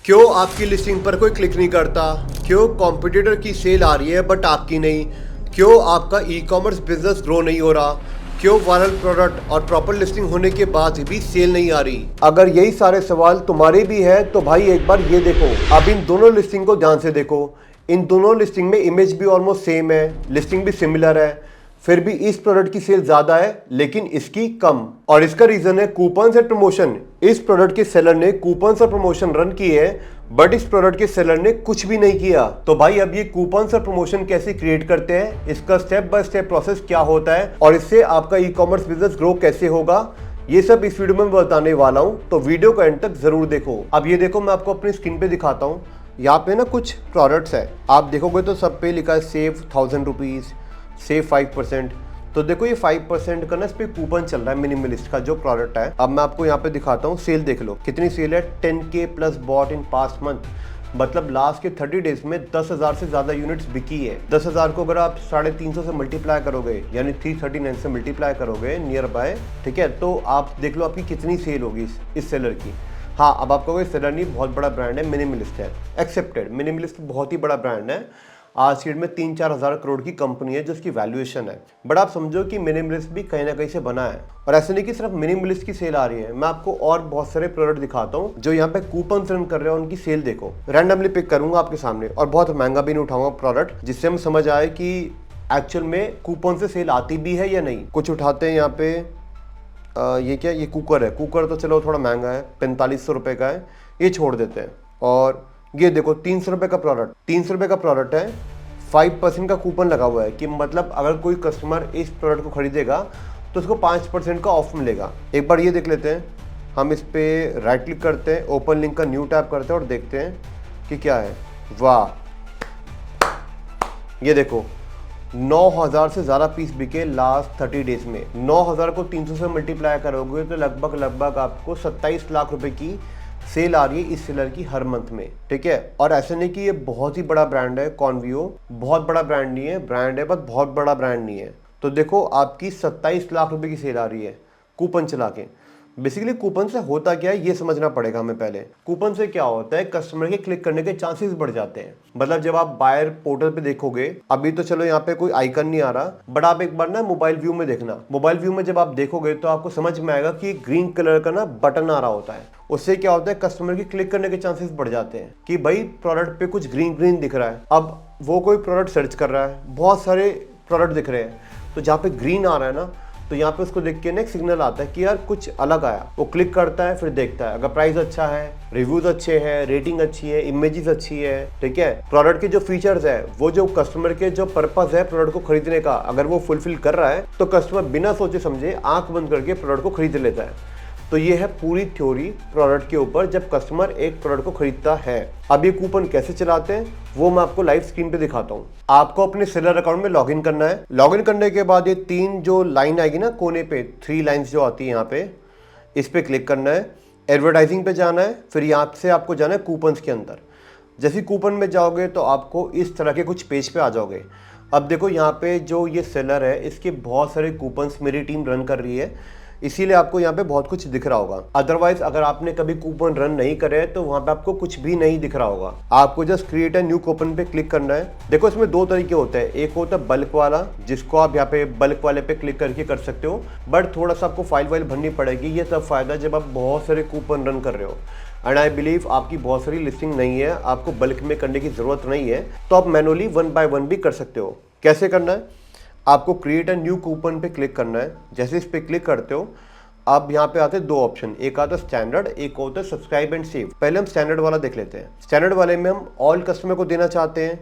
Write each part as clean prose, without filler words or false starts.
क्यों आपकी लिस्टिंग पर कोई क्लिक नहीं करता? क्यों कॉम्पिटिटर की सेल आ रही है बट आपकी नहीं? क्यों आपका ई कॉमर्स बिजनेस ग्रो नहीं हो रहा? क्यों वायरल प्रोडक्ट और प्रॉपर लिस्टिंग होने के बाद भी सेल नहीं आ रही? अगर यही सारे सवाल तुम्हारे भी है तो भाई एक बार ये देखो। अब इन दोनों लिस्टिंग को ध्यान से देखो। इन दोनों लिस्टिंग में इमेज भी ऑलमोस्ट सेम है, लिस्टिंग भी सिमिलर है, फिर भी इस प्रोडक्ट की सेल ज्यादा है लेकिन इसकी कम। और इसका रीजन है कूपन और प्रमोशन। इस प्रोडक्ट के सेलर ने कूपन और प्रमोशन रन किए हैं बट इस प्रोडक्ट के सेलर ने कुछ भी नहीं किया। तो भाई अब ये कूपन और प्रमोशन कैसे क्रिएट करते हैं, इसका स्टेप बाय स्टेप प्रोसेस क्या होता है और इससे आपका ई कॉमर्स बिजनेस ग्रो कैसे होगा, ये सब इस वीडियो में मैं बताने वाला हूं। तो वीडियो को एंड तक जरूर देखो। अब ये देखो, मैं आपको अपनी स्क्रीन पे दिखाता हूँ। यहाँ पे ना कुछ प्रोडक्ट्स है, आप देखोगे तो सब पे लिखा है सेव 1000 रुपीज, सेव 5%। तो देखो ये 5% का ना इस पे कूपन चल रहा है मिनिमलिस्ट का जो प्रोडक्ट है। अब मैं आपको यहाँ पे दिखाता हूँ, सेल देख लो कितनी सेल है। 10K plus bought in past month, मतलब लास्ट के 30 डेज में 10,000 से ज्यादा यूनिट्स बिकी है। 10,000 को अगर आप 350 से मल्टीप्लाई करोगे यानी 339 से मल्टीप्लाई करोगे नियर बाय, ठीक है, तो आप देख लो आपकी कितनी सेल होगी इस सेलर की। हाँ, अब आपको कोई सेलर नहीं, बहुत बड़ा ब्रांड है, मिनिमलिस्ट है, एक्सेप्टेड। मिनिमलिस्ट बहुत ही बड़ा ब्रांड है, आज की डेट में 3-4 हज़ार करोड़ की कंपनी है जिसकी वैल्यूएशन है। बट आप समझो कि मिनिमलिस्ट भी कहीं ना कहीं से बना है। और ऐसे नहीं कि सिर्फ मिनिमलिस्ट की सेल आ रही है, मैं आपको और बहुत सारे प्रोडक्ट दिखाता हूँ जो यहाँ पे कूपन रन कर रहे हैं, उनकी सेल देखो। रैंडमली पिक करूंगा आपके सामने और बहुत महंगा भी नहीं उठाऊंगा प्रोडक्ट, जिससे हम समझ आए कि एक्चुअल में कूपन से सेल आती भी है या नहीं। कुछ उठाते हैं यहाँ पे। ये क्या, ये कुकर है। कुकर तो चलो थोड़ा महंगा है, 4500 रुपये का है, ये छोड़ देते हैं। और ये देखो 300 रुपये का प्रोडक्ट, 300 रुपये का प्रोडक्ट है, 5% का कूपन लगा हुआ है कि मतलब अगर कोई कस्टमर इस प्रोडक्ट को खरीदेगा तो उसको 5% का ऑफ मिलेगा। एक बार ये देख लेते हैं। हम इस पे राइट क्लिक करते हैं, ओपन लिंक का न्यू टैप करते हैं और देखते हैं कि क्या है। वाह, ये देखो 9,000 से ज़्यादा पीस बिके लास्ट 30 डेज में। 9,000 को 300 से मल्टीप्लाई करोगे तो लगभग आपको 27 लाख रुपए की सेल आ रही है इस सेलर की हर मंथ में, ठीक है। और ऐसे नहीं कि ये बहुत ही बड़ा ब्रांड है, कॉन्वियो बहुत बड़ा ब्रांड नहीं है, ब्रांड है बट बहुत बड़ा ब्रांड नहीं है। तो देखो आपकी 27 लाख रुपए की सेल आ रही है कूपन चला के। बेसिकली कूपन से होता क्या है ये समझना पड़ेगा हमें पहले। कूपन से क्या होता है, कस्टमर के क्लिक करने के चांसेस बढ़ जाते हैं। मतलब जब आप बायर पोर्टल पे देखोगे, अभी तो चलो यहाँ पे कोई आइकन नहीं आ रहा, बट आप एक बार ना मोबाइल व्यू में देखना। मोबाइल व्यू में जब आप देखोगे तो आपको समझ में आएगा कि ग्रीन कलर का ना बटन आ रहा होता है। उससे क्या होता है, कस्टमर की क्लिक करने के चांसेस बढ़ जाते हैं कि भाई प्रोडक्ट पे कुछ ग्रीन ग्रीन दिख रहा है। अब वो कोई प्रोडक्ट सर्च कर रहा है, बहुत सारे प्रोडक्ट दिख रहे हैं, तो जहाँ पे ग्रीन आ रहा है ना, तो यहाँ पे उसको देख के ना एक सिग्नल आता है कि यार कुछ अलग आया। वो क्लिक करता है, फिर देखता है, अगर प्राइस अच्छा है, रिव्यूज अच्छे हैं, रेटिंग अच्छी है, इमेजेस अच्छी है, ठीक है, प्रोडक्ट के जो फीचर्स है, वो जो कस्टमर के जो पर्पस है प्रोडक्ट को खरीदने का, अगर वो फुलफिल कर रहा है तो कस्टमर बिना सोचे समझे आंख बंद करके प्रोडक्ट को खरीद लेता है। तो ये है पूरी थ्योरी प्रोडक्ट के ऊपर जब कस्टमर एक प्रोडक्ट को खरीदता है। अब ये कूपन कैसे चलाते हैं वो मैं आपको लाइव स्क्रीन पे दिखाता हूँ। आपको अपने सेलर अकाउंट में लॉगिन करना है। लॉगिन करने के बाद ये 3 जो लाइन आएगी ना कोने पे, 3 लाइन्स जो आती है यहाँ पे, इस पे क्लिक करना है। एडवर्टाइजिंग पे जाना है, फिर यहाँ से आपको जाना है कूपन्स के अंदर। जैसे कूपन में जाओगे तो आपको इस तरह के कुछ पेज पे आ जाओगे। अब देखो यहाँ पे जो ये सेलर है इसके बहुत सारे कूपन्स मेरी टीम रन कर रही है, इसीलिए आपको यहाँ पे बहुत कुछ दिख रहा होगा। अदरवाइज अगर आपने कभी कूपन रन नहीं करे तो वहाँ पे आपको कुछ भी नहीं दिख रहा होगा। आपको just create a new coupon पे क्लिक करना है। देखो इसमें 2 तरीके होते हैं, एक होता है बल्क वाला, जिसको आप यहाँ पे बल्क वाले पे क्लिक करके कर सकते हो, बट थोड़ा सा आपको फाइल वाइल भरनी पड़ेगी। ये तब फायदा जब आप बहुत सारे कूपन रन कर रहे हो एंड आई बिलीव आपकी बहुत सारी लिस्टिंग नहीं है, आपको बल्क में करने की जरूरत नहीं है, तो आप मैनुअली 1 बाय 1 भी कर सकते हो। कैसे करना है, आपको क्रिएट अ न्यू कूपन पे क्लिक करना है। जैसे इस पे क्लिक करते हो अब यहाँ पे आते हैं 2 ऑप्शन, एक आता है स्टैंडर्ड, एक होता है सब्सक्राइब एंड सेव। पहले हम स्टैंडर्ड वाला देख लेते हैं। स्टैंडर्ड वाले में हम ऑल कस्टमर को देना चाहते हैं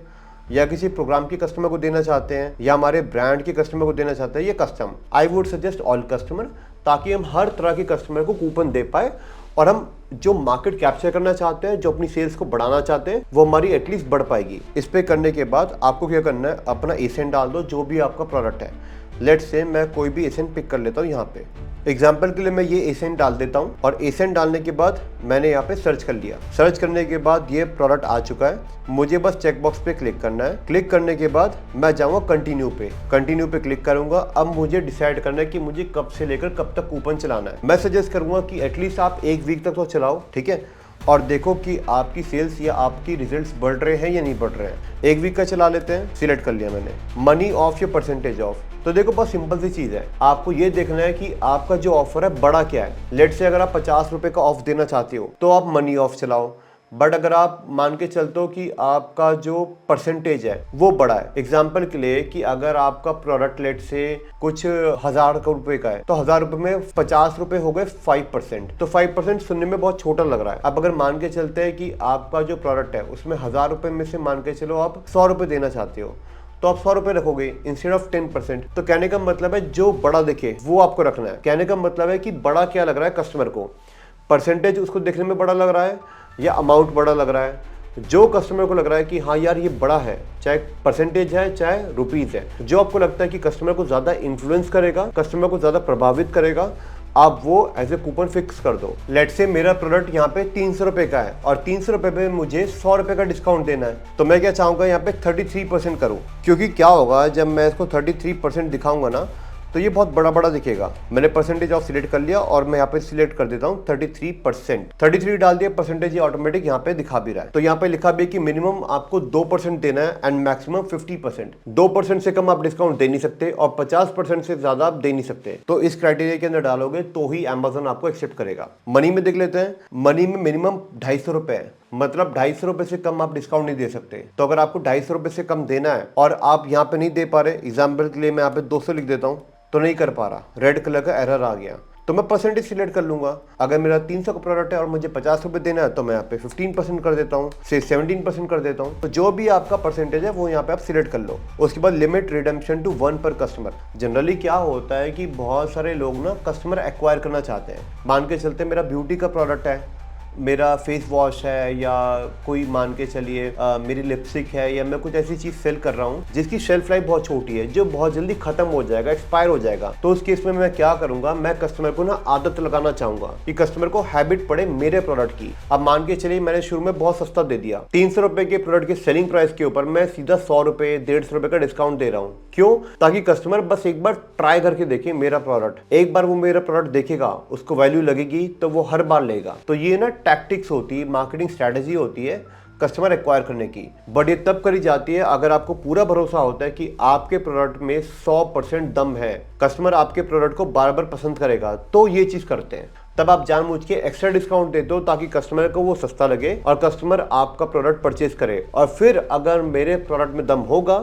या किसी प्रोग्राम के कस्टमर को देना चाहते हैं या हमारे ब्रांड के कस्टमर को देना चाहते हैं, ये custom. I would suggest all customer, ताकि हम हर तरह के कस्टमर को कूपन दे पाए और हम जो मार्केट कैप्चर करना चाहते हैं, जो अपनी सेल्स को बढ़ाना चाहते हैं, वो हमारी एटलीस्ट बढ़ पाएगी। इस पे करने के बाद आपको क्या करना है, अपना एसेंट डाल दो जो भी आपका प्रोडक्ट है। लेट्स से मैं कोई भी एसेंट पिक कर लेता हूँ। यहाँ पे एग्जाम्पल के लिए मैं ये एसेंट डाल देता हूँ और एसेंट डालने के बाद मैंने यहाँ पे सर्च कर लिया। सर्च करने के बाद ये प्रोडक्ट आ चुका है, मुझे बस चेक बॉक्स पे क्लिक करना है। क्लिक करने के बाद मैं जाऊँगा कंटिन्यू पे, कंटिन्यू पे क्लिक करूंगा। अब मुझे डिसाइड करना है कि मुझे कब से लेकर कब तक कूपन चलाना है। मैं सजेस्ट करूंगा कि एटलीस्ट आप 1 वीक तक तो चलाओ, ठीक है। और देखो कि आपकी सेल्स या आपकी रिजल्ट्स बढ़ रहे हैं या नहीं बढ़ रहे हैं। एक वीक का चला लेते हैं, सिलेक्ट कर लिया मैंने, मनी ऑफ या परसेंटेज ऑफ। तो देखो बहुत सिंपल सी चीज़ है, आपको ये देखना है कि आपका जो ऑफर है बड़ा क्या है। लेट से अगर आप 50 रुपए का ऑफ देना चाहते हो तो आप मनी ऑफ चलाओ, बट अगर आप मान के चलते हो कि आपका जो परसेंटेज है वो बड़ा है, एग्जाम्पल के लिए कि अगर आपका प्रोडक्ट लेट से कुछ 1000 रुपए का है तो 1000 रुपए में 50 रुपए हो गए 5%, तो 5% सुनने में बहुत छोटा लग रहा है। अब अगर मान के चलते हैं कि आपका जो प्रोडक्ट है उसमें 1000 रुपए में से मान के चलो आप 100 रुपए देना चाहते हो, तो आप 100 रुपए रखोगे इंस्टेड ऑफ 10%। तो कहने का मतलब है जो बड़ा दिखे वो आपको रखना है। कहने का मतलब है कि बड़ा क्या लग रहा है कस्टमर को, परसेंटेज उसको देखने में बड़ा लग रहा है या अमाउंट बड़ा लग रहा है। जो कस्टमर को लग रहा है कि हाँ यार ये बड़ा है, चाहे परसेंटेज है चाहे रुपीज है, जो आपको लगता है कि कस्टमर को ज्यादा इन्फ्लुएंस करेगा, कस्टमर को ज्यादा प्रभावित करेगा, आप वो एज ए कूपन फिक्स कर दो। लेट से मेरा प्रोडक्ट यहाँ पे 300 रुपए का है और 300 रुपए पे मुझे 100 रुपए का डिस्काउंट देना है, तो मैं क्या चाहूंगा यहाँ पे 33% करूँ। क्योंकि क्या होगा जब मैं इसको 33% दिखाऊंगा ना तो ये बहुत बड़ा बड़ा दिखेगा। मैंने परसेंटेज ऑफ सिलेक्ट कर लिया और मैं यहाँ पे सिलेक्ट कर देता हूँ 33%। 33 डाल दिया, परसेंटेज ये ऑटोमेटिक यहाँ पे दिखा भी रहा है। तो यहाँ पे लिखा भी है कि मिनिमम आपको 2% देना है एंड मैक्सिमम 50%। 2% से कम आप डिस्काउंट दे नहीं सकते और 50% से ज्यादा आप दे नहीं सकते। तो इस क्राइटेरिया के अंदर डालोगे तो ही Amazon आपको एक्सेप्ट करेगा। मनी में देख लेते हैं, मनी में मिनिमम 250 रुपए है, मतलब 250 रुपए से कम आप डिस्काउंट नहीं दे सकते। तो अगर आपको 250 रुपए से कम देना है और आप यहाँ पे नहीं दे पा रहे, एग्जाम्पल के लिए मैं यहाँ पे 200 लिख देता हूँ, तो नहीं कर पा रहा, रेड कलर का एरर आ गया, तो मैं परसेंटेज सिलेक्ट कर लूंगा। अगर मेरा 300 का प्रोडक्ट है और मुझे 50 रुपए देना है तो मैं यहाँ पे 15% कर देता हूँ, से 17% कर देता हूँ। तो जो भी आपका परसेंटेज है वो यहाँ पे आप सिलेक्ट कर लो। उसके बाद लिमिट रिडेम्पशन टू 1 पर कस्टमर। जनरली क्या होता है कि बहुत सारे लोग ना कस्टमर एक्वायर करना चाहते हैं। मान के चलते मेरा ब्यूटी का प्रोडक्ट है, मेरा फेस वॉश है या कोई मान के चलिए मेरी लिपस्टिक है या मैं कुछ ऐसी चीज सेल कर रहा हूँ जिसकी शेल्फ लाइफ बहुत छोटी है, जो बहुत जल्दी खत्म हो जाएगा, एक्सपायर हो जाएगा। तो उस केस में मैं क्या करूंगा, मैं कस्टमर को ना आदत लगाना चाहूंगा कि कस्टमर को हैबिट पड़े मेरे प्रोडक्ट की। अब मान के चलिए मैंने शुरू में बहुत सस्ता दे दिया, 300 रुपए के प्रोडक्ट के सेलिंग प्राइस के ऊपर मैं सीधा 100 रुपए 150 रुपए का डिस्काउंट दे रहा हूँ। क्यों? ताकि कस्टमर बस एक बार ट्राई करके देखे मेरा प्रोडक्ट। एक बार वो मेरा प्रोडक्ट देखेगा, उसको वैल्यू लगेगी तो वो हर बार लेगा। तो ये ना टैक्टिक्स होती है, मार्केटिंग स्ट्रेटेजी होती है कस्टमर एक्वायर करने की। बट ये तब करी जाती है अगर आपको पूरा भरोसा होता है कि आपके प्रोडक्ट में 100% दम है, कस्टमर आपके प्रोडक्ट को बार बार पसंद करेगा, तो ये चीज करते हैं। तब आप जानबूझ के एक्स्ट्रा डिस्काउंट देते हो ताकि कस्टमर को वो सस्ता लगे और कस्टमर आपका प्रोडक्ट परचेज करे। और फिर अगर मेरे प्रोडक्ट में दम होगा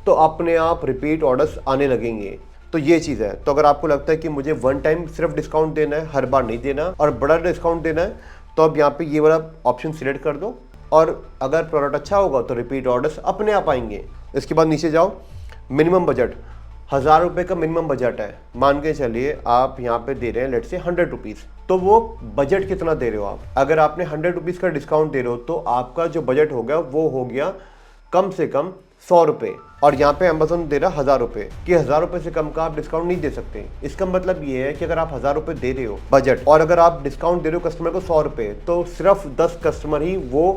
तो अपने आप रिपीट ऑर्डर्स आने लगेंगे। तो ये चीज़ है। तो अगर आपको लगता है कि मुझे वन टाइम सिर्फ डिस्काउंट देना है, हर बार नहीं देना, और बड़ा डिस्काउंट देना है, तो अब यहाँ पे ये वाला ऑप्शन सिलेक्ट कर दो और अगर प्रोडक्ट अच्छा होगा तो रिपीट ऑर्डर्स अपने आप आएंगे। इसके बाद नीचे जाओ, मिनिमम बजट 1000 रुपये का मिनिमम बजट है। मान के चलिए आप यहाँ पे दे रहे हैं लेट से 100 रुपीज़, तो वो बजट कितना दे रहे हो आप? अगर आपने 100 रुपीज़ का डिस्काउंट दे रहे हो तो आपका जो बजट हो गया वो हो गया कम से कम 100 रुपये। और यहाँ पे अमेज़न दे रहा 1000 रुपये कि 1000 रुपये से कम का आप डिस्काउंट नहीं दे सकते। इसका मतलब ये है कि अगर आप 1000 रुपये दे रहे हो बजट और अगर आप डिस्काउंट दे रहे हो कस्टमर को 100 रुपये, तो सिर्फ 10 कस्टमर ही वो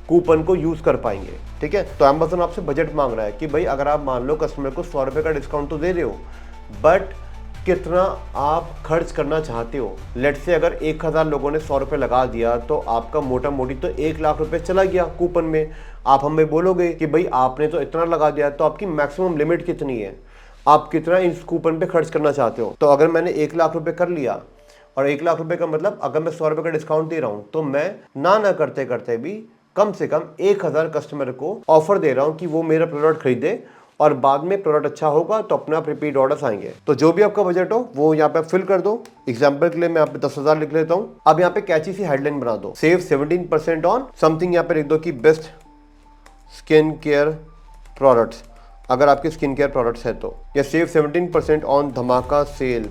कूपन को यूज कर पाएंगे। ठीक है, तो अमेज़न आपसे बजट मांग रहा है कि भाई अगर आप मान लो कस्टमर को 100 रुपये का डिस्काउंट तो दे रहे हो, बट कितना आप खर्च करना चाहते हो। लेट से अगर 1000 लोगों ने 100 रुपये लगा दिया तो आपका मोटा मोटी तो 1 लाख रुपए चला गया कूपन में। आप हमें बोलोगे कि भाई आपने तो इतना लगा दिया, तो आपकी मैक्सिमम लिमिट कितनी है, आप कितना इस कूपन पे खर्च करना चाहते हो। तो अगर मैंने 1 लाख रुपए कर लिया, और 1 लाख रुपए का मतलब अगर मैं 100 रुपये का डिस्काउंट दे रहा हूँ तो मैं ना करते करते भी कम से कम 1000 कस्टमर को ऑफर दे रहा हूँ कि वो मेरा प्रोडक्ट खरीदे, और बाद में प्रोडक्ट अच्छा होगा तो अपने आप रिपीट ऑर्डर्स आएंगे। तो जो भी आपका बजट हो वो यहाँ पे फिल कर दो। एग्जाम्पल के लिए मैं यहाँ पे 10,000 लिख लेता हूँ। अब यहाँ पे कैची सी हेडलाइन बना दो, सेव 17% ऑन समथिंग। यहाँ पे लिख दो कि बेस्ट स्किन केयर प्रोडक्ट्स, अगर आपके स्किन केयर प्रोडक्ट्स है तो, या सेव 17% ऑन धमाका sale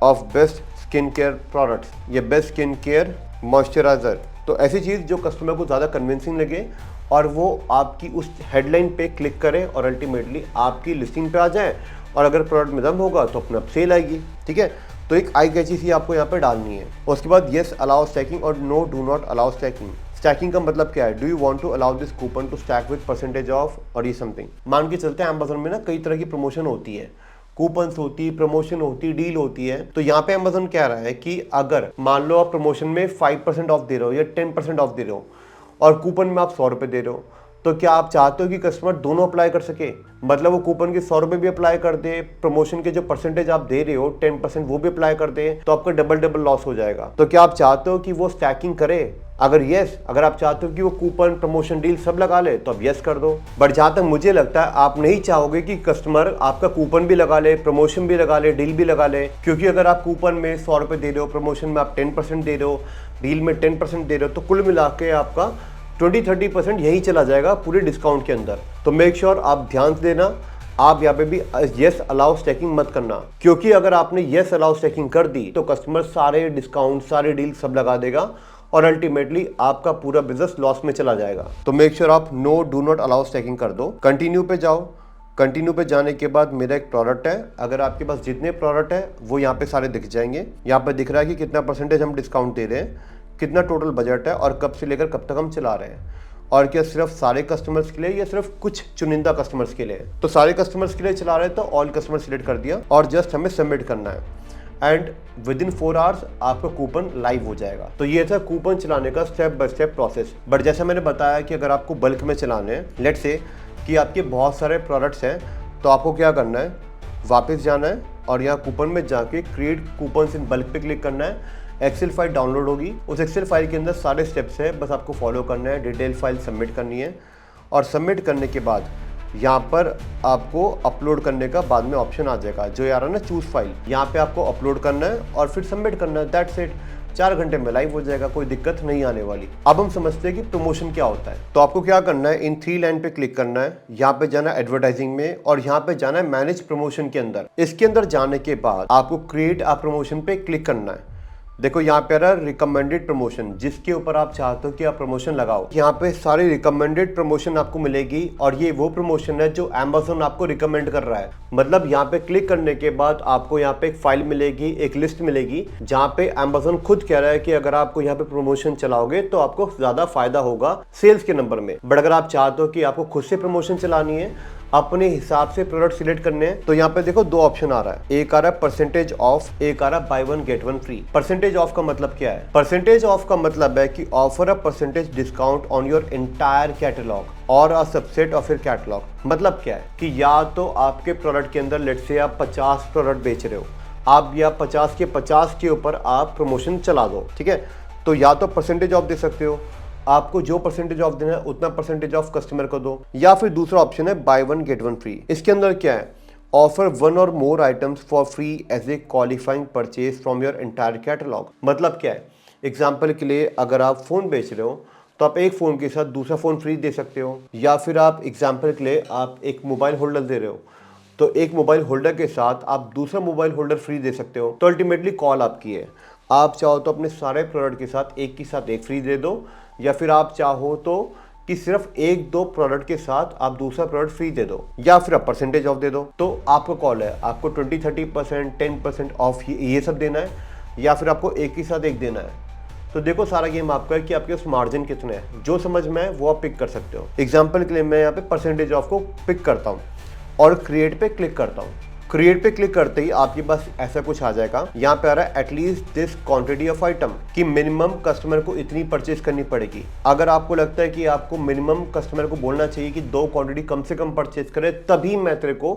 of best skin care products, या बेस्ट स्किन केयर मॉइस्चराइजर। तो ऐसी चीज़ जो कस्टमर को ज़्यादा कन्विंसिंग लगे और वो आपकी उस हेडलाइन पे क्लिक करें और अल्टीमेटली आपकी लिस्टिंग पे आ जाए, और अगर प्रोडक्ट में दम होगा तो अपना सेल आएगी। ठीक है, तो एक आई कैची सी आपको यहाँ पे डालनी है। उसके बाद येस अलाउ स्टैकिंग और no do not allow stacking. Stacking का मतलब क्या है? Do you want to allow this coupon to stack with percentage off और ये समथिंग। मान के चलते हैं अमेज़न में ना कई तरह की प्रमोशन होती है, कूपन्स होती, प्रमोशन होती, डील होती है। तो यहाँ पे अमेजन कह रहा है कि अगर मान लो आप प्रमोशन में 5% ऑफ दे रहे हो या 10% ऑफ दे रहे हो और कूपन में आप 100 रुपये दे रहे हो, तो क्या आप चाहते हो कि कस्टमर दोनों अप्लाई कर सके? मतलब वो कूपन के 100 रुपये भी अप्लाई कर दे, प्रमोशन के जो परसेंटेज आप दे रहे हो 10% वो भी अप्लाई कर दे, तो आपका डबल लॉस हो जाएगा। तो क्या आप चाहते हो कि वो स्टैकिंग करे? अगर यस, अगर आप चाहते हो कि वो कूपन, प्रमोशन, डील सब लगा ले तो आप यस कर दो। बट जहाँ तक मुझे लगता है आप नहीं चाहोगे कि कस्टमर आपका कूपन भी लगा ले, प्रमोशन भी लगा ले, डील भी लगा ले, क्योंकि अगर आप कूपन में 100 रुपये दे रहे हो, प्रमोशन में आप 10% दे रहे हो, डील में 10% दे रहे हो, तो कुल मिला के आपका 20-30% यही चला जाएगा पूरे डिस्काउंट के अंदर। तो मेक श्योर आप ध्यान से देना, आप यहाँ पे भी येस अलाउ स्टैकिंग मत करना, क्योंकि अगर आपने येस अलाउ स्टैकिंग कर दी तो कस्टमर सारे डिस्काउंट, सारे डील सब लगा देगा और अल्टीमेटली आपका पूरा बिजनेस लॉस में चला जाएगा। तो मेक श्योर आप no do not allow stacking कर दो। कंटिन्यू पे जाओ। कंटिन्यू पे जाने के बाद मेरा एक प्रोडक्ट है, अगर आपके पास जितने प्रोडक्ट है वो यहाँ पे सारे दिख जाएंगे। यहाँ पे दिख रहा है कि कितना परसेंटेज हम डिस्काउंट दे रहे हैं, कितना टोटल बजट है और कब से लेकर कब तक हम चला रहे हैं, और क्या सिर्फ सारे कस्टमर्स के लिए या सिर्फ कुछ चुनिंदा कस्टमर्स के लिए। तो सारे कस्टमर्स के लिए चला रहे हैं तो ऑल कस्टमर सिलेक्ट कर दिया और जस्ट हमें सबमिट करना है एंड विद इन 4 आवर्स आपका कूपन लाइव हो जाएगा। तो ये था कूपन चलाने का step by step process. But जैसा मैंने बताया कि अगर आपको बल्क में चलाने हैं, लेट्स से कि आपके बहुत सारे प्रोडक्ट्स हैं, तो आपको क्या करना है, वापस जाना है और यहाँ कूपन में जाके क्रिएट कूपन्स इन बल्क पे क्लिक करना है। एक्सेल फाइल डाउनलोड होगी, उस एक्सेल फाइल के अंदर सारे स्टेप्स है, बस आपको फॉलो करना है। डिटेल फाइल सबमिट करनी है और सबमिट करने के बाद यहाँ पर आपको अपलोड करने का बाद में ऑप्शन आ जाएगा, जो यार है ना चूज फाइल, यहाँ पे आपको अपलोड करना है और फिर सबमिट करना है। दैट्स इट, 4 घंटे में लाइव हो जाएगा, कोई दिक्कत नहीं आने वाली। अब हम समझते हैं कि प्रमोशन क्या होता है। तो आपको क्या करना है, इन 3 लाइन पे क्लिक करना है, यहाँ पे जाना है एडवर्टाइजिंग में और यहाँ पे जाना है मैनेज प्रमोशन के अंदर। इसके अंदर जाने के बाद आपको क्रिएट अ प्रमोशन पे क्लिक करना है। देखो यहाँ पे आ रहा है रिकमेंडेड प्रमोशन, जिसके ऊपर आप चाहते हो कि आप प्रमोशन लगाओ। यहाँ पे सारी रिकमेंडेड प्रमोशन आपको मिलेगी और ये वो प्रमोशन है जो Amazon आपको रिकमेंड कर रहा है। मतलब यहाँ पे क्लिक करने के बाद आपको यहाँ पे एक फाइल मिलेगी, एक लिस्ट मिलेगी, जहाँ पे Amazon खुद कह रहा है कि अगर आपको यहाँ पे प्रमोशन चलाओगे तो आपको ज्यादा फायदा होगा सेल्स के नंबर में। बट अगर आप चाहते हो कि आपको खुद से प्रमोशन चलानी है, अपने हिसाब से प्रोडक्ट सिलेक्ट करने हैं, तो यहाँ पे देखो 2 ऑप्शन आ रहा है। एक आ रहा है परसेंटेज ऑफ, एक आ रहा है buy 1 get 1 free. Percentage off का मतलब क्या है? परसेंटेज ऑफ का मतलब है कि offer a percentage discount on your entire catalogue और a subset of your catalogue. मतलब क्या है कि या तो आपके प्रोडक्ट के अंदर लेट्स से आप 50 प्रोडक्ट बेच रहे हो, आप या 50 के 50 के ऊपर आप प्रमोशन चला दो, ठीक है। तो या तो परसेंटेज ऑफ दे सकते हो, आपको जो परसेंटेज ऑफ देना है उतना परसेंटेज ऑफ कस्टमर को दो, या फिर दूसरा ऑप्शन है बाय 1 गेट 1 फ्री। इसके अंदर क्या है, ऑफर 1 और more items for free as a qualifying purchase from your entire catalogue. मतलब क्या है, एग्जाम्पल के लिए अगर आप फोन बेच रहे हो तो आप एक फोन के साथ दूसरा फोन फ्री दे सकते हो, या फिर आप एग्जाम्पल के लिए आप एक मोबाइल होल्डर दे रहे हो तो एक मोबाइल होल्डर के साथ आप दूसरा मोबाइल होल्डर फ्री दे सकते हो। तो अल्टीमेटली कॉल आपकी है, आप चाहो तो अपने सारे प्रोडक्ट के साथ एक फ्री दे दो, या फिर आप चाहो तो कि सिर्फ 1-2 प्रोडक्ट के साथ आप दूसरा प्रोडक्ट फ्री दे दो, या फिर आप परसेंटेज ऑफ दे दो। तो आपका कॉल है, आपको 20-30%, 10% ऑफ ये सब देना है, या फिर आपको एक ही साथ एक देना है। तो देखो सारा गेम आपका है कि आपके उस मार्जिन कितने हैं, जो समझ में है वो आप पिक कर सकते हो। एग्जाम्पल के लिए मैं यहाँ पे परसेंटेज ऑफ को पिक करता हूँ और क्रिएट पे क्लिक करता हूँ। क्रिएट पे क्लिक करते ही आपके पास ऐसा कुछ आ जाएगा, यहाँ पे आ रहा है at least this quantity of item, कि मिनिमम कस्टमर को इतनी परचेज करनी पड़ेगी। अगर आपको लगता है कि आपको मिनिमम कस्टमर को बोलना चाहिए कि 2 क्वांटिटी कम से कम परचेज करे, तभी मैं तेरे को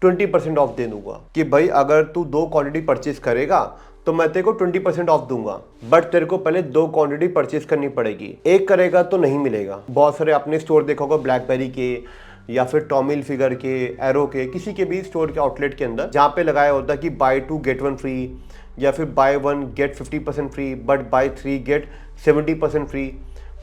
20% ऑफ दे दूंगा कि भाई अगर तू 2 क्वांटिटी परचेज करेगा तो मैं तेरे को 20% ऑफ दूंगा, बट तेरे को पहले 2 क्वांटिटी परचेज करनी पड़ेगी, एक करेगा तो नहीं मिलेगा। बहुत सारे आपने स्टोर देखा होगा, ब्लैकबेरी के या फिर टॉमी हिलफिगर के, एरो के, किसी के भी स्टोर के आउटलेट के अंदर जहाँ पे लगाया होता है कि बाय 2 गेट 1 फ्री, या फिर buy 1 get 50% free, but buy 3 get 70% free.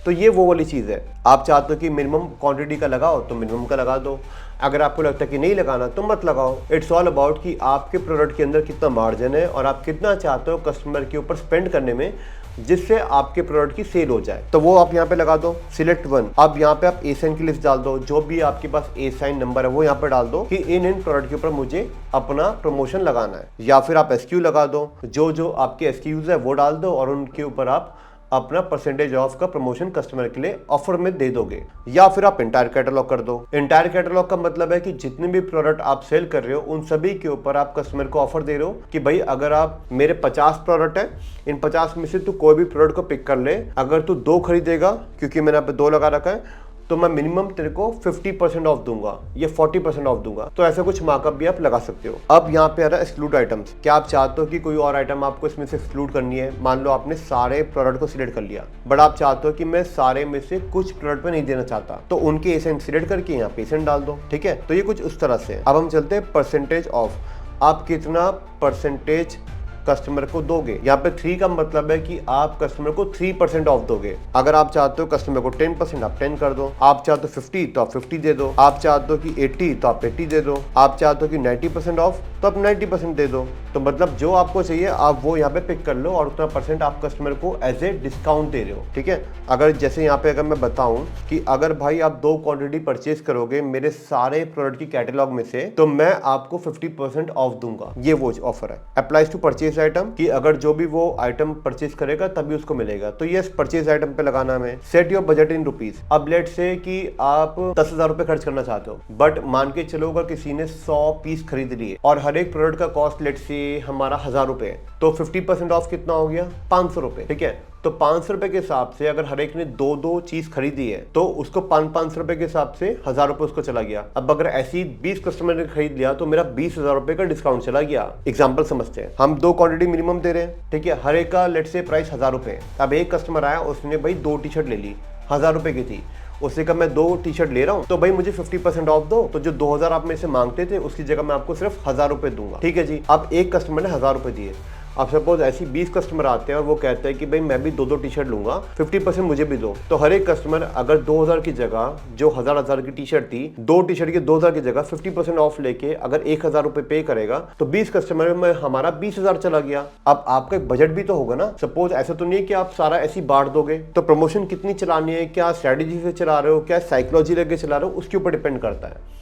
तो ये वो वाली चीज़ है। आप चाहते हो कि मिनिमम क्वांटिटी का लगाओ तो मिनिमम का लगा दो, अगर आपको लगता है कि नहीं लगाना तो मत लगाओ। इट्स ऑल अबाउट कि आपके प्रोडक्ट के अंदर कितना मार्जिन है और आप कितना चाहते हो कस्टमर के ऊपर स्पेंड करने में, जिससे आपके प्रोडक्ट की सेल हो जाए। तो वो आप यहाँ पे लगा दो, सिलेक्ट 1। अब यहाँ पे आप ए साइन की लिस्ट डाल दो, जो भी आपके पास ए साइन नंबर है वो यहाँ पे डाल दो कि इन प्रोडक्ट के ऊपर मुझे अपना प्रमोशन लगाना है, या फिर आप एसक्यू लगा दो, जो आपके एसक्यूज है वो डाल दो और उनके ऊपर आप अपना परसेंटेज ऑफ का प्रमोशन कस्टमर के लिए ऑफर में दे दोगे, या फिर आप इंटायर कैटलॉग कर दो। इंटायर कैटलॉग का मतलब है कि जितने भी प्रोडक्ट आप सेल कर रहे हो उन सभी के ऊपर आप कस्टमर को ऑफर दे रहे हो कि भाई अगर आप मेरे 50 प्रोडक्ट है, इन 50 में से तू कोई भी प्रोडक्ट को पिक कर ले, अगर तू 2 खरीदेगा, क्योंकि मैंने यहाँ पे 2 लगा रखा है, तो मैं मिनिमम तेरे को 50% ऑफ दूंगा या 40% ऑफ दूंगा। तो ऐसा कुछ मार्कअप भी आप लगा सकते हो। अब यहाँ पे आ रहा है एक्सक्लूड आइटम्स। क्या आप चाहते हो कि कोई और आइटम आपको इसमें से एक्सक्लूड करनी है? मान लो आपने सारे प्रोडक्ट को सिलेक्ट कर लिया, बट आप चाहते हो कि मैं सारे में से कुछ प्रोडक्ट पे नहीं देना चाहता, तो उनके एसेंट सिलेक्ट करके यहाँ पे एसेंट डाल दो। ठीक है, तो ये कुछ उस तरह से। अब हम चलते हैं परसेंटेज ऑफ। आप कितना परसेंटेज कस्टमर को दोगे? यहाँ पे 3 का मतलब है कि आप कस्टमर को 3% ऑफ दोगे। अगर आप चाहते हो कस्टमर को 10%, आप 10 कर दो। आप चाहते हो 50 तो आप 50 दे दो। आप चाहते हो कि 80 तो आप 80 दे दो। आप चाहते हो कि 90% ऑफ तो आप 90% दे दो। तो मतलब जो आपको चाहिए आप वो यहाँ पे पिक कर लो और उतना परसेंट आप कस्टमर को एज ए डिस्काउंट दे रहे हो। ठीक है, अगर जैसे यहाँ पे अगर मैं बताऊं कि अगर भाई आप 2 क्वांटिटी परचेज करोगे मेरे सारे प्रोडक्ट की कैटलॉग में से, तो मैं आपको 50% ऑफ दूंगा। ये वो ऑफर है। अप्लाइज टू परचेज आइटम, कि अगर जो भी वो आइटम परचेज करेगा तभी उसको मिलेगा। तो ये परचेज आइटम पे लगाना है। Set your budget in rupees. अब लेट से कि आप 10,000 रुपए खर्च करना चाहते हो, बट मान के चलो अगर किसी ने 100 पीस खरीद लिए और हर एक प्रोडक्ट का कॉस्ट लेट से हमारा 1000 रुपए है, तो 50% ऑफ कितना हो गया? 500 रुपए। ठीक है, तो 500 रुपए के हिसाब से अगर हर एक ने 2 चीज खरीदी है तो उसको 500 रुपए के हिसाब से 1000 रुपए उसको चला गया। अब अगर ऐसी 20 कस्टमर ने खरीद लिया तो मेरा 20,000 रुपए का डिस्काउंट चला गया। एग्जांपल समझते हैं, हम 2 क्वांटिटी मिनिमम दे रहे हैं। ठीक है, हर एक का लेट से प्राइस 1000 रुपए। अब एक कस्टमर आया, उसने भाई 2 टी शर्ट ले ली, 1000 रुपए की थी। उससे कहा मैं 2 टी शर्ट ले रहा हूँ तो भाई मुझे 50% ऑफ दो। तो जो 2000 आप में से मांगते थे उसकी जगह मैं आपको सिर्फ 1000 रुपए दूंगा। ठीक है जी। अब एक कस्टमर ने 1000 रुपए दिए। अब सपोज ऐसी 20 कस्टमर आते हैं और वो कहते हैं कि भाई मैं भी 2 टी शर्ट लूंगा, 50% मुझे भी दो। तो हर एक कस्टमर अगर 2000 की जगह जो 1000 की टी शर्ट थी, 2 टी शर्ट की 2000 की जगह 50% ऑफ लेके अगर 1000 रुपए पे करेगा तो 20 कस्टमर में हमारा 20,000 चला गया। अब आपका एक बजट भी तो होगा ना। सपोज ऐसा तो नहीं है कि आप सारा ऐसी बांट दोगे। तो प्रमोशन कितनी चलानी है, क्या स्ट्रेटेजी से चला रहे हो, क्या साइकोलॉजी लेके चला रहे हो, उसके ऊपर डिपेंड करता है।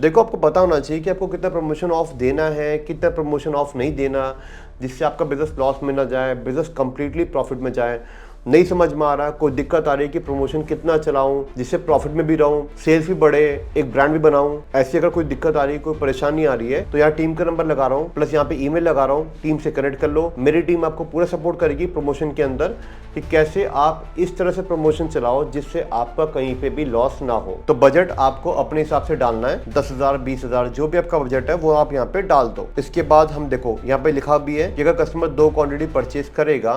देखो, आपको पता होना चाहिए कि आपको कितना प्रमोशन ऑफ देना है, कितना प्रमोशन ऑफ नहीं देना, जिससे आपका बिजनेस लॉस में ना जाए, बिजनेस कंप्लीटली प्रॉफिट में जाए। नहीं समझ में आ रहा, कोई दिक्कत आ रही है कि प्रमोशन कितना चलाऊं जिससे प्रॉफिट में भी रहूं, सेल्स भी बढ़े, एक ब्रांड भी बनाऊं, ऐसी अगर कोई दिक्कत आ रही है, कोई परेशानी आ रही है, तो यहाँ टीम का नंबर लगा रहा हूँ, प्लस यहाँ पे ईमेल लगा रहा हूँ, टीम से कनेक्ट कर लो। मेरी टीम आपको पूरा सपोर्ट करेगी प्रमोशन के अंदर कि कैसे आप इस तरह से प्रमोशन चलाओ जिससे आपका कहीं पे भी लॉस ना हो। तो बजट आपको अपने हिसाब से डालना है, 10,000 20,000 जो भी आपका बजट है वो आप यहाँ पे डाल दो। इसके बाद हम देखो यहाँ पे लिखा भी है कि अगर कस्टमर 2 क्वांटिटी परचेज करेगा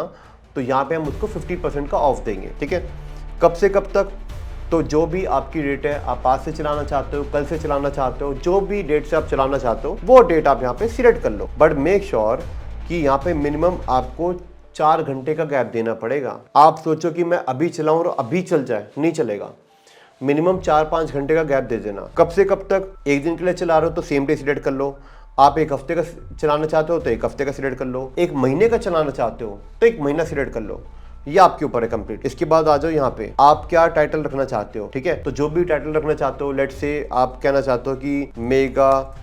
तो यहाँ पे हम उसको 50% का ऑफ देंगे। ठीक है, कब से कब तक? तो जो भी आपकी डेट है, आप आज से चलाना चाहते हो, कल से चलाना चाहते हो, जो भी डेट से आप चलाना चाहते हो वो डेट आप यहाँ पे सिलेक्ट कर लो। बट मेक श्योर कि यहाँ पे मिनिमम आपको 4 घंटे का गैप देना पड़ेगा। आप सोचो कि मैं अभी चलाऊं और अभी चल जाए, नहीं चलेगा। मिनिमम 4-5 घंटे का गैप दे देना। कब से कब तक? एक दिन के लिए चला रहे हो तो सेम डे सिलेक्ट कर लो। आप 1 हफ्ते का चलाना चाहते हो तो 1 हफ्ते का सिलेक्ट कर लो। 1 महीने का चलाना चाहते हो तो 1 महीना सिलेक्ट कर लो। ये आपके ऊपर है कंप्लीट। इसके बाद आ जाओ यहाँ पे, आप क्या टाइटल रखना चाहते हो। ठीक है, तो जो भी टाइटल रखना चाहते हो, लेट से आप कहना चाहते हो कि मेगा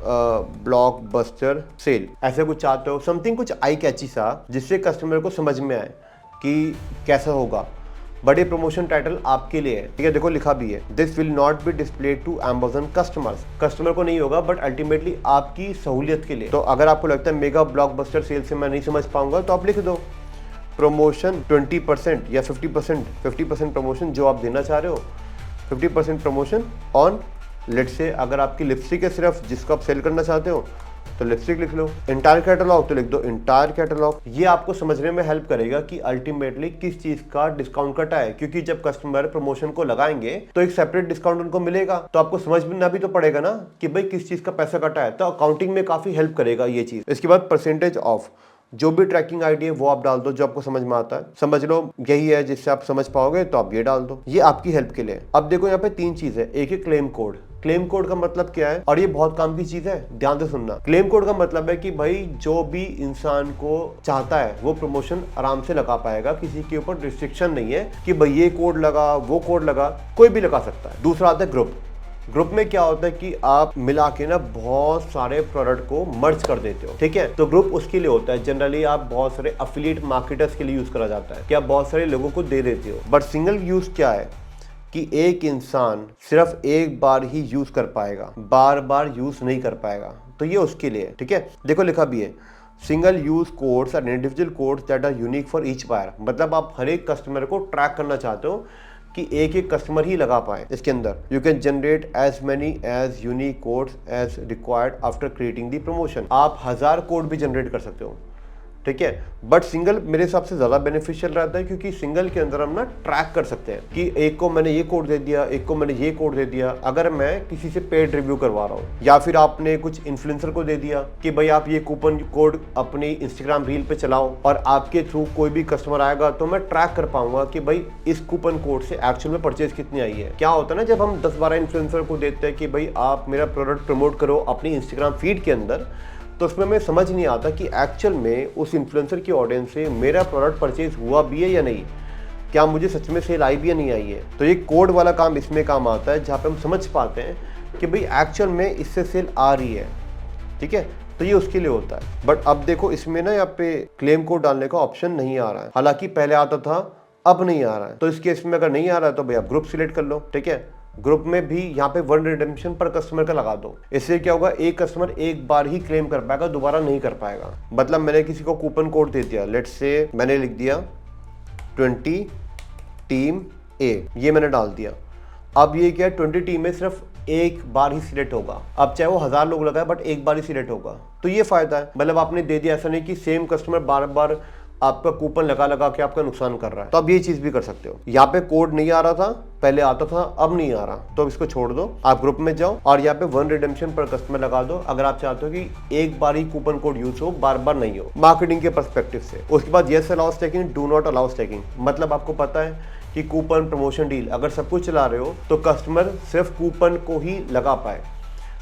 ब्लॉकबस्टर सेल, ऐसे कुछ चाहते हो, समथिंग कुछ आई कैची सा जिससे कस्टमर को समझ में आए कि कैसा होगा। बड़े प्रमोशन टाइटल आपके लिए है। ठीक है, देखो लिखा भी है, this will not be displayed to Amazon customers. Customer को नहीं होगा बट अल्टीमेटली आपकी सहूलियत के लिए। तो अगर आपको लगता है मेगा ब्लॉकबस्टर सेल से मैं नहीं समझ पाऊंगा तो आप लिख दो प्रमोशन 20% या 50% प्रमोशन जो आप देना चाह रहे हो, 50% प्रमोशन ऑन लेट से अगर आपकी लिपस्टिक है सिर्फ जिसको आप सेल करना चाहते हो तो लिपस्टिक लिख लो। इंटायर कैटलॉग तो लिख दो इंटायर कैटलॉग। ये आपको समझने में हेल्प करेगा कि अल्टीमेटली किस चीज का डिस्काउंट कटा है, क्योंकि जब कस्टमर प्रमोशन को लगाएंगे तो एक सेपरेट डिस्काउंट उनको मिलेगा। तो आपको समझना भी तो पड़ेगा ना कि भाई किस चीज का पैसा कटा है। तो अकाउंटिंग में काफी हेल्प करेगा ये चीज। इसके बाद परसेंटेज ऑफ, जो भी ट्रैकिंग आईडी है वो आप डाल दो जो आपको समझ में आता है। समझ लो यही है जिससे आप समझ पाओगे तो आप ये डाल दो, ये आपकी हेल्प के लिए। अब देखो यहाँ पे 3 चीज है। एक है क्लेम कोड। क्लेम कोड का मतलब क्या है, और ये बहुत काम की चीज है, ध्यान से सुनना। क्लेम कोड का मतलब है कि भाई जो भी इंसान को चाहता है वो प्रमोशन आराम से लगा पाएगा। किसी के ऊपर रिस्ट्रिक्शन नहीं है कि भाई ये कोड लगा वो कोड लगा, कोई भी लगा सकता है। दूसरा आता है ग्रुप। ग्रुप में क्या होता है कि आप मिला के ना बहुत सारे प्रोडक्ट को मर्ज कर देते हो, ठीक है। तो ग्रुप उसके लिए होता है, जनरली आप बहुत सारे एफिलिएट मार्केटर्स के लिए यूज करा जाता है कि आप बहुत सारे लोगों को दे देते हो। बट सिंगल यूज क्या है कि एक इंसान सिर्फ एक बार ही यूज कर पाएगा, बार बार यूज नहीं कर पाएगा। तो ये उसके लिए, ठीक है। देखो लिखा भी है, single use codes are individual codes that are unique for each buyer. मतलब आप हर एक कस्टमर को ट्रैक करना चाहते हो कि एक एक कस्टमर ही लगा पाए इसके अंदर। You can generate as many as unique codes as required after creating the promotion. आप 1000 कोड भी जनरेट कर सकते हो, ठीक है। बट सिंगल मेरे हिसाब से ज्यादा बेनिफिशियल रहता है, क्योंकि सिंगल के अंदर हम ना ट्रैक कर सकते हैं कि एक को मैंने ये कोड दे दिया, एक को मैंने ये कोड दे दिया। अगर मैं किसी से पेड रिव्यू करवा रहा हूँ या फिर आपने कुछ इन्फ्लुएंसर को दे दिया कि भाई आप ये कूपन कोड अपनी इंस्टाग्राम रील पे चलाओ और आपके थ्रू कोई भी कस्टमर आएगा, तो मैं ट्रैक कर पाऊंगा कि भाई इस कूपन कोड से एक्चुअल में परचेज कितनी आई है। क्या होता है ना, जब हम 10-12 इन्फ्लुएंसर को देते हैं कि भाई आप मेरा प्रोडक्ट प्रमोट करो अपनी इंस्टाग्राम फीड के अंदर, तो उसमें हमें समझ नहीं आता कि एक्चुअल में उस इन्फ्लुएंसर की ऑडियंस से मेरा प्रोडक्ट परचेज हुआ भी है या नहीं, क्या मुझे सच में सेल आई भी या नहीं आई है। तो ये कोड वाला काम इसमें काम आता है, जहाँ पे हम समझ पाते हैं कि भाई एक्चुअल में इससे सेल आ रही है, ठीक है। तो ये उसके लिए होता है। बट अब देखो इसमें ना यहाँ पे क्लेम कोड डालने का ऑप्शन नहीं आ रहा है, हालांकि पहले आता था, अब नहीं आ रहा है। तो इस केस में अगर नहीं आ रहा है तो भाई आप ग्रुप सिलेक्ट कर लो, ठीक है। ग्रुप में भी यहाँ पे 1 रिडेम्पशन पर कस्टमर का लगा दो। इससे क्या होगा, एक कस्टमर एक बार ही क्लेम कर पाएगा, दोबारा नहीं कर पाएगा। मतलब मैंने किसी को कूपन कोड दे दिया, लेट्स से मैंने लिख दिया 20 टीम ए, ये मैंने डाल दिया। अब ये क्या है, 20 टीम में सिर्फ एक बार ही सिलेक्ट होगा। अब चाहे वो 1000 लोग लगाए, बट एक बार ही सिलेक्ट होगा। तो ये फायदा है, मतलब आपने दे दिया, ऐसा नहीं कि सेम कस्टमर बार बार आपका कूपन लगा लगा के आपका नुकसान कर रहा है। तो अब ये चीज भी कर सकते हो। यहाँ पे कोड नहीं आ रहा था, पहले आता था, अब नहीं आ रहा, तो अब इसको छोड़ दो, आप ग्रुप में जाओ और यहाँ पे 1 रिडेम्पशन पर कस्टमर लगा दो, अगर आप चाहते हो कि एक बार ही कूपन कोड यूज हो, बार बार नहीं हो, मार्केटिंग के पर्सपेक्टिव से। उसके बाद yes allow stacking, do not allow stacking. मतलब आपको पता है कि कूपन, प्रमोशन, डील अगर सब कुछ चला रहे हो तो कस्टमर सिर्फ कूपन को ही लगा पाए।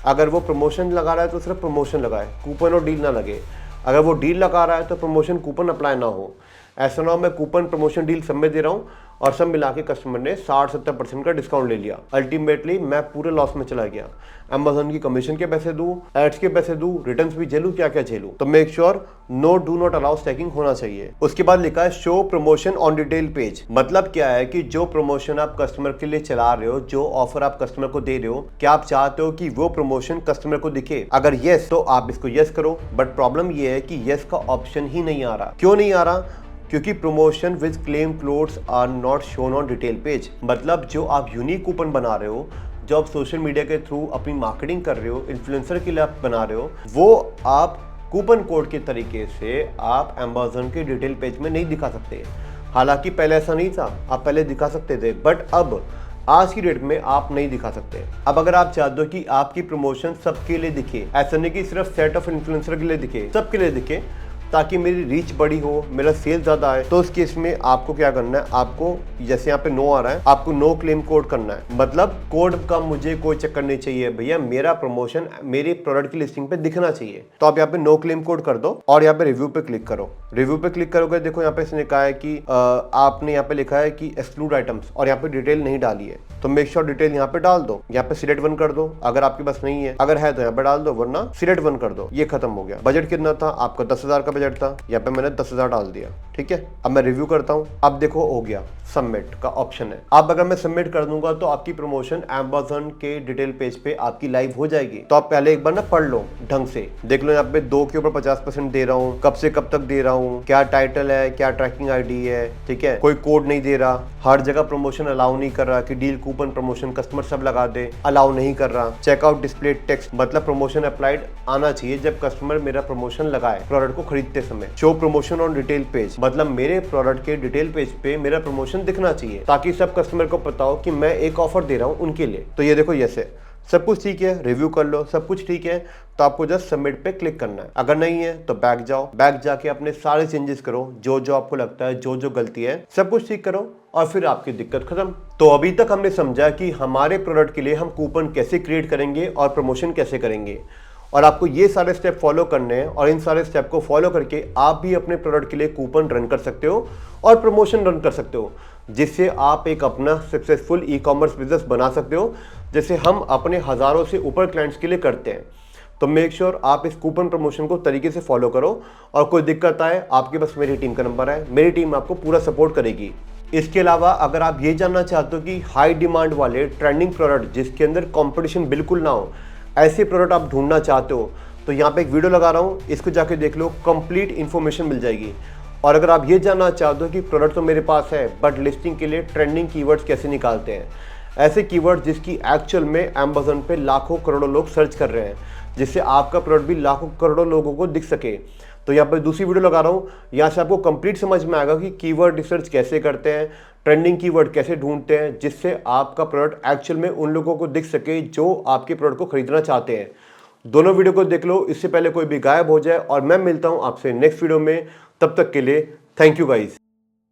अगर वो प्रमोशन लगा रहा है तो सिर्फ प्रमोशन लगाए, कूपन और डील ना लगे। अगर वो डील लगा रहा है तो प्रमोशन कूपन अप्लाई ना हो। ऐसा ना हो मैं कूपन, प्रमोशन, डील सब में दे रहा हूँ और सब मिला के कस्टमर ने 60-70% का डिस्काउंट ले लिया, अल्टीमेटली मैं पूरे लॉस में चला गया। अमेज़न की कमीशन के पैसे दूं, एड्स के पैसे दूं, रिटर्न्स भी झेलूं, क्या क्या झेलूं। तो make sure no do not allow stacking होना चाहिए। उसके बाद लिखा है show promotion on detail page. मतलब क्या है कि जो प्रमोशन आप कस्टमर के लिए चला रहे हो, जो ऑफर आप कस्टमर को दे रहे हो, क्या आप चाहते हो कि वो प्रमोशन कस्टमर को दिखे? अगर यस तो आप इसको यस करो। बट प्रॉब्लम ये है कि यस का ऑप्शन ही नहीं आ रहा। क्यों नहीं आ रहा? क्योंकि promotion with claim codes are not shown on detail page. मतलब जो आप यूनिक कूपन बना रहे हो, जो आप सोशल मीडिया के थ्रू अपनी मार्केटिंग कर रहे हो, इन्फ्लुएंसर के लिए आप बना रहे हो, वो आप कूपन कोड के तरीके से आप अमेज़न के डिटेल पेज में नहीं दिखा सकते। हालांकि पहले ऐसा नहीं था, आप पहले दिखा सकते थे, बट अब आज की डेट में आप नहीं दिखा सकते। अब अगर आप चाहते हो कि आपकी प्रमोशन सबके लिए दिखे, ऐसा नहीं कि सिर्फ सेट ऑफ इन्फ्लुएंसर के लिए दिखे, सबके लिए दिखे, ताकि मेरी रीच बड़ी हो, मेरा सेल ज्यादा आए, तो उस केस में आपको क्या करना है, आपको जैसे यहाँ पे नो आ रहा है, आपको नो क्लेम कोड करना है। मतलब कोड का मुझे कोई चक्कर नहीं चाहिए भैया, मेरा प्रमोशन मेरे प्रोडक्ट की लिस्टिंग पे दिखना चाहिए। तो आप यहाँ पे नो क्लेम कोड कर दो और यहाँ पे रिव्यू पे क्लिक करो। रिव्यू पे क्लिक करोगे, देखो यहाँ पे इसने कहा है कि आपने यहाँ पे लिखा है कि एक्सक्लूड आइटम्स, और यहाँ पे डिटेल नहीं डाली है, तो मेक श्योर डिटेल यहाँ पे डाल दो। यहाँ पे सिलेक्ट 1 कर दो अगर आपके पास नहीं है, अगर है तो यहाँ पे डाल दो, वरना सिलेक्ट 1 कर दो। ये खत्म हो गया। बजट कितना था आपका? 10,000 का बजट था, यहाँ पे मैंने 10,000 डाल दिया, ठीक है। अब मैं रिव्यू करता हूँ, अब देखो हो गया, सबमिट का ऑप्शन है। अब अगर मैं सबमिट कर दूंगा तो आपकी प्रमोशन अमेज़न के डिटेल पेज पे आपकी लाइव हो जाएगी। तो आप पहले एक बार ना पढ़ लो ढंग से, देख लो यहाँ पे 2 के ऊपर 50% दे रहा हूँ, कब से कब तक दे रहा हूँ, क्या टाइटल है, क्या ट्रैकिंग आईडी है, ठीक है, कोई कोड नहीं दे रहा, हर जगह प्रमोशन अलाउ नहीं कर रहा कि डील, कूपन, प्रमोशन कस्टमर सब लगा दे, अलाउ नहीं कर रहा। चेकआउट डिस्प्ले टेक्स्ट, मतलब प्रमोशन अप्लाइड आना चाहिए जब कस्टमर मेरा प्रमोशन लगाए प्रोडक्ट को खरीदते समय। Show promotion on detail page, मतलब मेरे प्रोडक्ट के डिटेल पेज पे मेरा प्रमोशन दिखना चाहिए ताकि सब कस्टमर को पता हो कि मैं एक ऑफर दे रहा हूँ उनके लिए। तो ये देखो यस है, सब कुछ ठीक है, रिव्यू कर लो, सब कुछ ठीक है, तो आपको जस्ट सबमिट पे क्लिक करना है। अगर नहीं है तो बैक जाओ, बैक जाके अपने सारे चेंजेस करो, जो जो आपको लगता है, जो जो गलती है सब कुछ ठीक करो और फिर आपकी दिक्कत खत्म। तो अभी तक हमने समझा कि हमारे प्रोडक्ट के लिए हम कूपन कैसे क्रिएट करेंगे और प्रमोशन कैसे करेंगे, और आपको ये सारे स्टेप फॉलो करने हैं, और इन सारे स्टेप को फॉलो करके आप भी अपने प्रोडक्ट के लिए कूपन रन कर सकते हो और प्रमोशन रन कर सकते हो। जिससे आप एक अपना सक्सेसफुल ई कॉमर्स बिजनेस बना सकते हो, जैसे हम अपने हज़ारों से ऊपर क्लाइंट्स के लिए करते हैं। तो मेक श्योर आप इस कूपन प्रमोशन को तरीके से फॉलो करो, और कोई दिक्कत आए आपके पास मेरी टीम का नंबर है, मेरी टीम आपको पूरा सपोर्ट करेगी। इसके अलावा अगर आप ये जानना चाहते हो कि हाई डिमांड वाले ट्रेंडिंग प्रोडक्ट जिसके अंदर कंपटीशन बिल्कुल ना हो, ऐसे प्रोडक्ट आप ढूंढना चाहते हो, तो यहाँ पे एक वीडियो लगा रहा हूँ, इसको जाके देख लो, कंप्लीट इन्फॉर्मेशन मिल जाएगी। और अगर आप ये जानना चाहते हो कि प्रोडक्ट तो मेरे पास है बट लिस्टिंग के लिए ट्रेंडिंग कीवर्ड्स कैसे निकालते हैं, ऐसे कीवर्ड जिसकी एक्चुअल में अमेज़न पे लाखों करोड़ों लोग सर्च कर रहे हैं, जिससे आपका प्रोडक्ट भी लाखों करोड़ों लोगों को दिख सके, तो यहाँ पर दूसरी वीडियो लगा रहा हूँ। यहाँ से आपको कंप्लीट समझ में आएगा कि कीवर्ड रिसर्च कैसे करते हैं, ट्रेंडिंग कीवर्ड कैसे ढूंढते हैं, जिससे आपका प्रोडक्ट एक्चुअल में उन लोगों को दिख सके जो आपके प्रोडक्ट को खरीदना चाहते हैं। दोनों वीडियो को देख लो, इससे पहले कोई भी गायब हो जाए। और मैं मिलता हूँ आपसे नेक्स्ट वीडियो में, तब तक के लिए थैंक यू गाइस।